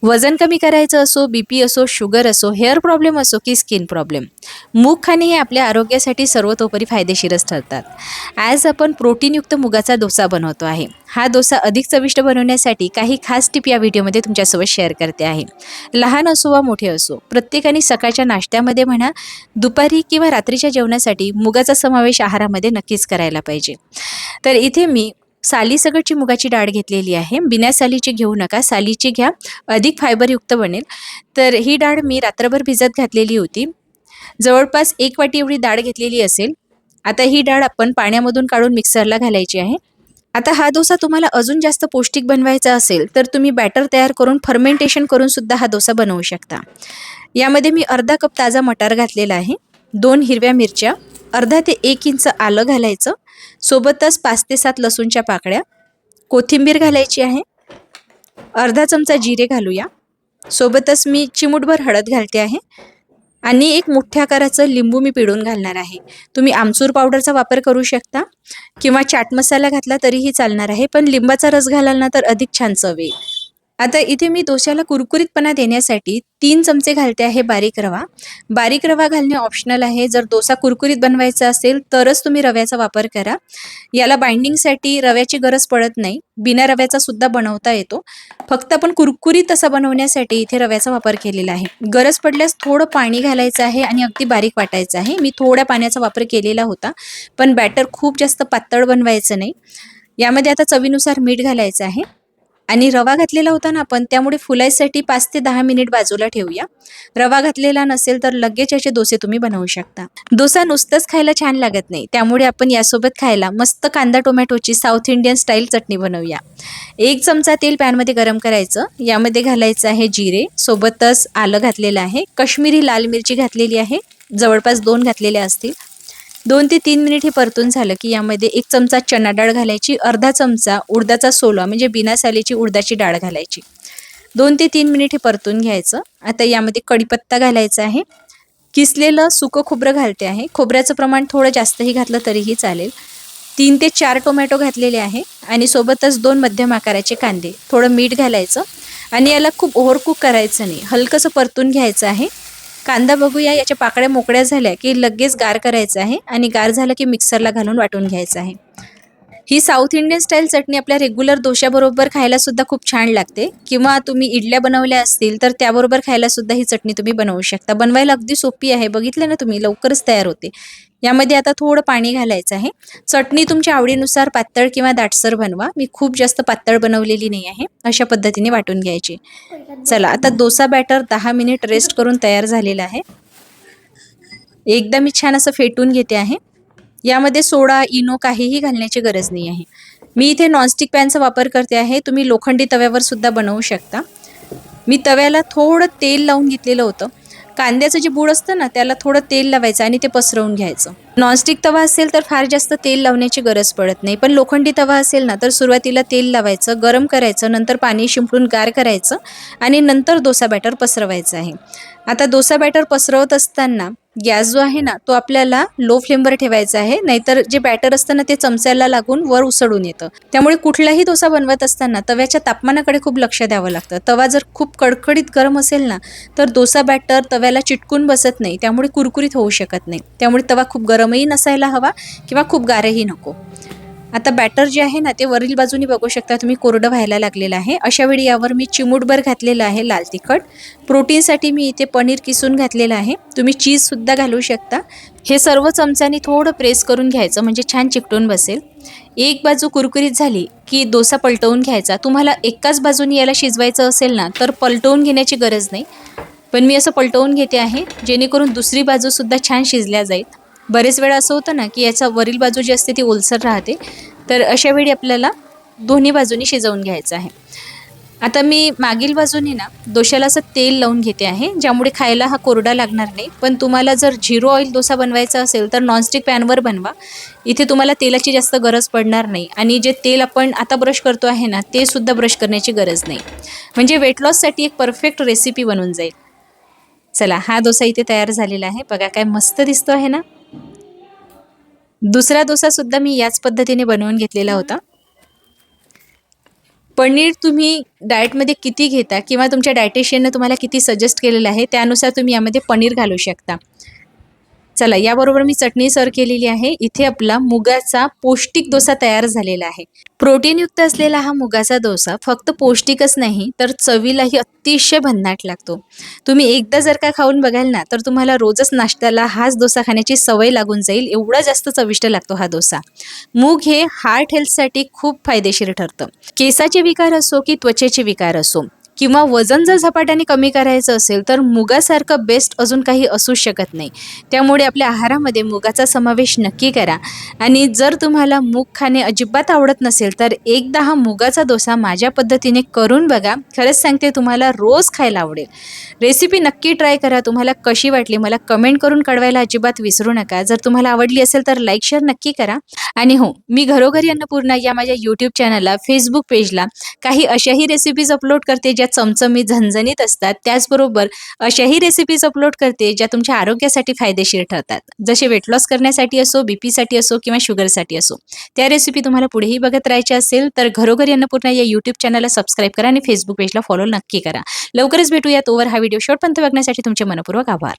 वजन कमी करायचं असो, बीपी असो, शुगर असो, हेअर प्रॉब्लेम असो की स्किन प्रॉब्लेम, मूग खाणे हे आपल्या आरोग्यासाठी सर्वतोपरी फायदेशीरच ठरतात. आज आपण प्रोटीनयुक्त मुगाचा डोसा बनवतो आहे. हा डोसा अधिक चविष्ट बनवण्यासाठी काही खास टिप या व्हिडिओमध्ये तुमच्यासोबत शेअर करते आहे. लहान असो वा मोठे असो, प्रत्येकाने सकाळच्या नाश्त्यामध्ये म्हणा, दुपारी किंवा रात्रीच्या जेवणासाठी मुगाचा समावेश आहारामध्ये नक्कीच करायला पाहिजे. तर इथे मी सालीसकटची मुगाची डाळ घेतलेली आहे. बिना सालीची घेऊ नका, सालीची घ्या, अधिक फायबरयुक्त बनेल. तर ही डाळ मी रात्रभर भिजत घातलेली होती. जवळपास 1 वाटी एवढी डाळ घेतलेली असेल. आता ही डाळ आपण पाण्यामधून काढून मिक्सरला घालायची आहे. आता हा डोसा तुम्हाला अजून जास्त पौष्टिक बनवायचा असेल तर तुम्ही बॅटर तयार करून फर्मेंटेशन करून सुद्धा हा डोसा बनवू शकता. यामध्ये मी अर्धा कप ताजा मटार घातलेला आहे, 2 हिरव्या मिरच्या, अर्धा ते 1 इंच आलं घालायचं, सोबतच 5 ते 7 लसूणच्या पाकळ्या, कोथिंबीर घालायची आहे, अर्धा चमचा जिरे घालूया, सोबतच मी चिमूटभर हळद घालते आहे आणि एक मोठ्या आकाराचं लिंबू मी पिळून घालणार आहे. तुम्ही आमचूर पावडरचा वापर करू शकता किंवा चाट मसाला घातला तरीही चालणार आहे, पण लिंबाचा रस घालाल ना तर अधिक छान चव येईल. आता इथे मी डोस्याला कुरकुरीतपणा देण्यासाठी 3 चमचे घालते आहे बारीक रवा. बारीक रवा घालणे ऑप्शनल आहे. जर डोसा कुरकुरीत बनवायचा असेल तरच तुम्ही रव्याचा वापर करा. याला बाइंडिंगसाठी रव्याची गरज पडत नाही. बिना रव्याचा सुद्धा बनवता येतो. फक्त आपण कुरकुरीत असा बनवण्यासाठी इथे रव्याचा वापर केलेला आहे. गरज पडल्यास थोडं पाणी घालायचं आहे आणि अगदी बारीक वाटायचं आहे. मी थोड्या पाण्याचा वापर केलेला होता, पण बॅटर खूप जास्त पातळ बनवायचं नाही. यामध्ये आता चवीनुसार मीठ घालायचं आहे आणि रवा घातलेला होता ना आपण, त्यामुळे फुलायसाठी 5 ते 10 मिनिट बाजूला ठेवूया. रवा घातलेला नसेल तर लगेच याचे डोसे तुम्ही बनवू शकता. डोसा नुसतंच खायला छान लागत नाही, त्यामुळे आपण यासोबत खायला मस्त कांदा टोमॅटोची साऊथ इंडियन स्टाईल चटणी बनवूया. 1 चमचा तेल पॅनमध्ये गरम करायचं. यामध्ये घालायचं आहे जिरे, सोबतच आलं घातलेलं आहे, काश्मीरी लाल मिरची घातलेली आहे, जवळपास 2 घातलेल्या असतील. 2 ते 3 मिनिट हे परतून झालं की यामध्ये 1 चमचा चणा डाळ घालायची, अर्धा चमचा उडदाचा सोला म्हणजे बिना सालीची उडदाची डाळ घालायची. 2 ते 3 मिनिट हे परतून घ्यायचं. आता यामध्ये कढीपत्ता घालायचा आहे, किसलेलं सुकं खोबरं घालते आहे. खोबऱ्याचं प्रमाण थोडं जास्तही घातलं तरीही चालेल. 3 ते 4 टोमॅटो घातलेले आहे आणि सोबतच 2 मध्यम आकाराचे कांदे, थोडं मीठ घालायचं आणि याला खूप ओव्हरकुक करायचं नाही, हलकंसं परतून घ्यायचं आहे. कांदा बघूया, याच्या पाकळ्या मोकळ्या झाल्या की लगेच गार करायचं आहे आणि गार झालं की मिक्सरला घालून वाटून घ्यायचं आहे. ही साऊथ इंडियन स्टाईल चटणी आपल्या रेग्युलर डोश्याबरोबर खायला सुद्धा खूप छान लागते किंवा तुम्ही इडल्या बनवल्या असतील तर त्याबरोबर खायला सुद्धा ही चटणी तुम्ही बनवू शकता. बनवायला अगदी सोपी आहे, बघितलं ना तुम्ही, लवकरच तयार होते. यामध्ये आता थोडं पाणी घालायचं आहे. चटणी तुमच्या आवडीनुसार पातळ किंवा दाटसर बनवा. मी खूप जास्त पातळ बनवलेली नाही आहे. अशा पद्धतीने वाटून घ्यायची. चला, आता डोसा बॅटर 10 मिनिट रेस्ट करून तयार झालेला आहे. एकदा मी छान असं फेटून घेते आहे. यामध्ये सोडा, इनो काहीही घालण्याची गरज नाही आहे. मी इथे नॉनस्टिक पॅनचा वापर करते आहे. तुम्ही लोखंडी तव्यावर सुद्धा बनवू शकता. मी तव्याला थोडं तेल लावून घेतलेलं होतं. कांद्याचं जे बूड असतं ना, त्याला थोडं तेल लावायचं आणि ते पसरवून घ्यायचं. नॉनस्टिक तवा असेल तर फार जास्त तेल लावण्याची गरज पडत नाही, पण लोखंडी तवा असेल ना तर सुरुवातीला तेल लावायचं, गरम करायचं, नंतर पाणी शिंपडून गार करायचं आणि नंतर डोसा बॅटर पसरवायचं आहे. आता डोसा बॅटर पसरवत असताना गॅस जो आहे ना तो आपल्याला लो फ्लेमवर ठेवायचा आहे, नाहीतर जे बॅटर असतं ना ते चमच्याला लागून वर उसळून येतं. त्यामुळे कुठलाही डोसा बनवत असताना तव्याच्या तापमानाकडे खूप लक्ष द्यावं लागतं. तवा जर खूप कडकडीत गरम असेल ना तर डोसा बॅटर तव्याला चिटकून बसत नाही, त्यामुळे कुरकुरीत होऊ शकत नाही. त्यामुळे तवा खूप गरमही नसायला हवा किंवा खूप गारही नको. आता बॅटर जे आहे ना ते वरील बाजूनी बघू शकता तुम्ही कोरडं व्हायला लागलेलं आहे. अशा वेळी यावर मी चिमूटभर घातलेलं आहे लाल तिखट. प्रोटीनसाठी मी इथे पनीर किसून घातलेलं आहे. तुम्ही चीजसुद्धा घालू शकता. हे सर्व चमच्यानी थोडं प्रेस करून घ्यायचं म्हणजे छान चिकटून बसेल. एक बाजू कुरकुरीत झाली की डोसा पलटवून घ्यायचा. तुम्हाला एकाच बाजूनी याला शिजवायचं असेल ना तर पलटवून घेण्याची गरज नाही, पण मी असं पलटवून घेते आहे जेणेकरून दुसरी बाजूसुद्धा छान शिजल्या जाईल. बरेच वेळा असं होतं ना की याचा वरील बाजू जी असते ती ओलसर राहते, तर अशा वेळी आपल्याला दोन्ही बाजूनी शिजवून घ्यायचं आहे. आता मी मागील बाजूनी ना डोश्याला असं तेल लावून घेते आहे, ज्यामुळे खायला हा कोरडा लागणार नाही. पण तुम्हाला जर 0 ऑइल डोसा बनवायचा असेल तर नॉनस्टिक पॅनवर बनवा. इथे तुम्हाला तेलाची जास्त गरज पडणार नाही आणि जे तेल आपण आता ब्रश करतो आहे ना ते सुद्धा ब्रश करण्याची गरज नाही. म्हणजे वेट लॉससाठी एक परफेक्ट रेसिपी बनून जाईल. चला, हा डोसा इथे तयार झालेला आहे. बघा काय मस्त दिसतो आहे ना. दुसरा डोसा सुद्धा मी याच पद्धतीने बनवून घेतलेला होता. पनीर तुम्ही डाएटमध्ये किती घेता किंवा तुमच्या डायटिशियनने तुम्हाला किती सजेस्ट केलेलं आहे त्यानुसार तुम्ही यामध्ये पनीर घालू शकता. चला, याबरोबर मी चटणी सर्व केलेली आहे. इथे आपला मुगाचा पौष्टिक डोसा तयार झालेला आहे. प्रोटीनयुक्त असलेला हा मुगाचा डोसा फक्त पौष्टिकच नाही तर चवीलाही अतिशय भन्नाट लागतो. तुम्ही एकदा जर का खाऊन बघाल ना तर तुम्हाला रोजच नाश्त्याला हाच डोसा खाण्याची सवय लागून जाईल, एवढा जास्त चविष्ट लागतो हा डोसा. मूग हे हार्ट हेल्थसाठी खूप फायदेशीर ठरतं. केसाचे विकार असो की त्वचेचे विकार असो किंवा वजन जर झपाट्याने कमी करायचं असेल तर मुगासारखं बेस्ट अजून काही असूच शकत नाही. त्यामुळे आपल्या आहारामध्ये मुगाचा समावेश नक्की करा. आणि जर तुम्हाला मूग खाणे अजिबात आवडत नसेल तर एकदा हा मुगाचा डोसा माझ्या पद्धतीने करून बघा. खरंच सांगते, तुम्हाला रोज खायला आवडेल. रेसिपी नक्की ट्राय करा. तुम्हाला कशी वाटली मला कमेंट करून कळवायला अजिबात विसरू नका. जर तुम्हाला आवडली असेल तर लाईक शेअर नक्की करा. आणि हो, मी घरोघरी अन्नपूर्णा या माझ्या यूट्यूब चॅनलला, फेसबुक पेजला काही अशाही रेसिपीज अपलोड करते ज्या चमचमीत झणझणीत असतात. त्याचबरोबर अशाही रेसिपीज अपलोड करते ज्या तुमच्या आरोग्यासाठी फायदेशीर ठरतात. जसे वेट लॉस करण्यासाठी असो, बीपीसाठी असो किंवा शुगरसाठी असो. त्या रेसिपी तुम्हाला पुढेही बघत राहायच्या असेल तर घरोघरी अन्नपूर्णा या यूट्यूब चॅनलला सबस्क्राईब करा आणि फेसबुक पेजला फॉलो नक्की करा. लवकरच भेटूया. तोवर हा व्हिडिओ शेवटपर्यंत बघण्यासाठी तुमचे मनपूर्वक आभार.